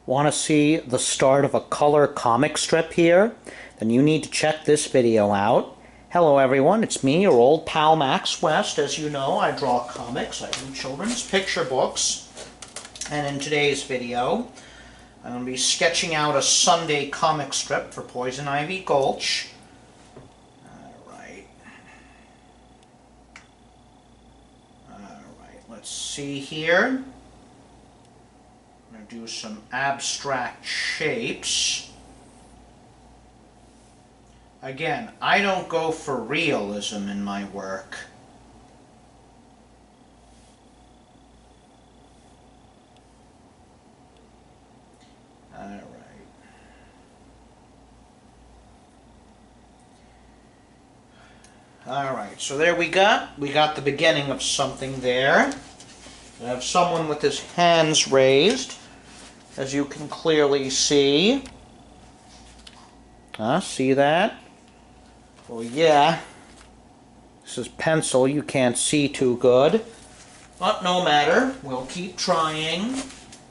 Want to see the start of a color comic strip here? Then you need to check this video out. Hello everyone, it's me, your old pal Max West. As you know, I draw comics, I do children's picture books. And in today's video, I'm going to be sketching out a Sunday comic strip for Poison Ivy Gulch. Alright, let's see here. I'm going to do some abstract shapes. Again, I don't go for realism in my work. Alright, so there we got the beginning of something there. We have someone with his hands raised, as you can clearly see. See that? Well, yeah. This is pencil, you can't see too good. But no matter, we'll keep trying.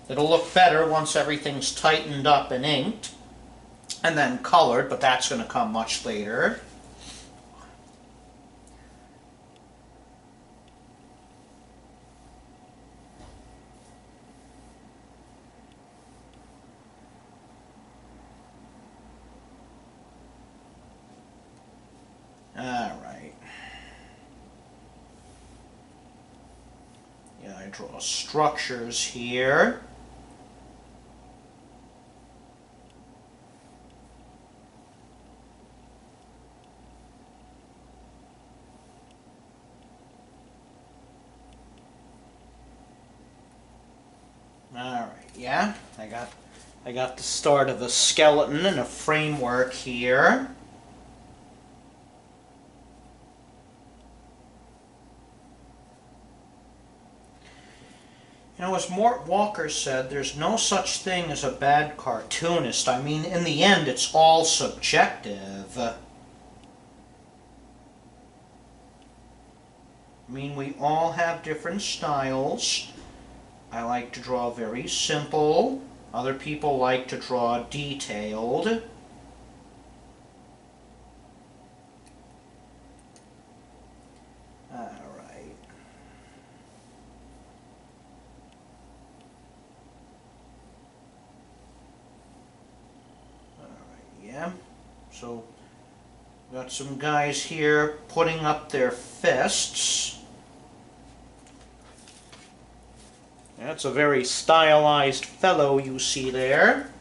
It'll look better once everything's tightened up and inked. And then colored, but that's going to come much later. Alright. Yeah, I draw structures here. Alright, yeah, I got the start of a skeleton and a framework here. You know, as Mort Walker said, there's no such thing as a bad cartoonist. I mean, in the end, it's all subjective. I mean, we all have different styles. I like to draw very simple. Other people like to draw detailed. So, got some guys here putting up their fists. That's a very stylized fellow you see there.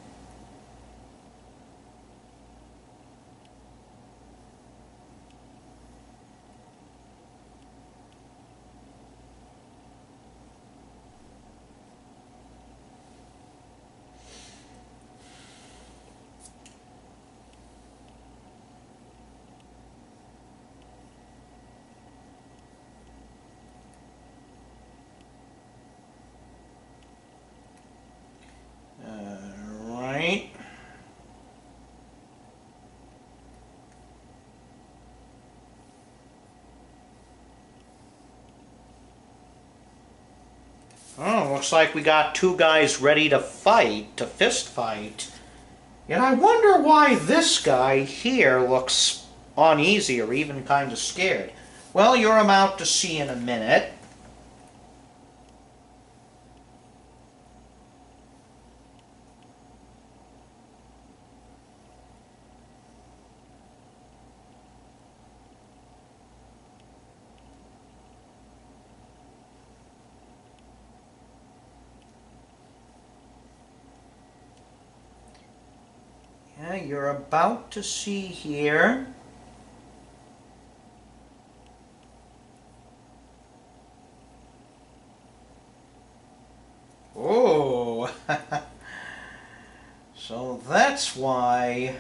Oh, looks like we got two guys ready to fight, to fist fight. Yet I wonder why this guy here looks uneasy or even kind of scared. Well, you're about to see in a minute. Yeah, you're about to see here. Oh, so that's why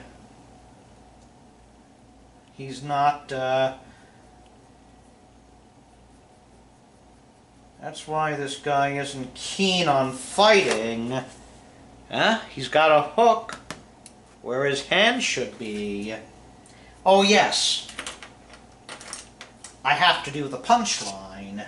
he's not, that's why this guy isn't keen on fighting. He's got a hook where his hand should be. Oh yes, I have to do the punchline.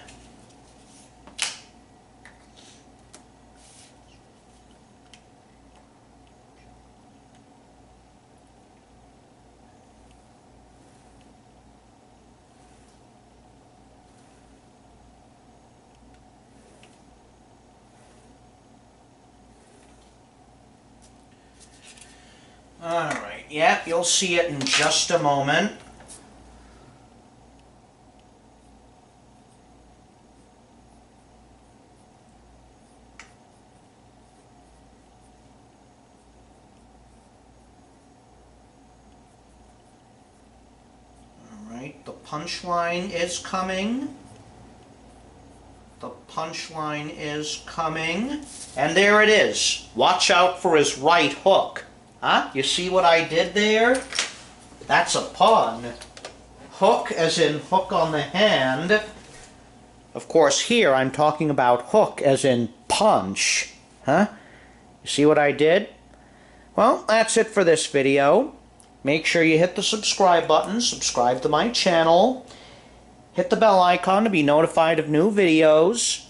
Alright, yeah, you'll see it in just a moment. Alright, the punchline is coming. The punchline is coming. And there it is. Watch out for his right hook. Huh? You see what I did there? That's a pun. Hook as in hook on the hand. Of course, here I'm talking about hook as in punch. Huh? You see what I did? Well, that's it for this video. Make sure you hit the subscribe button, subscribe to my channel. Hit the bell icon to be notified of new videos.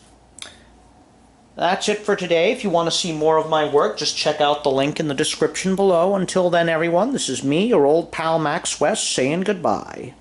That's it for today. If you want to see more of my work, just check out the link in the description below. Until then, everyone, this is me, your old pal Max West, saying goodbye.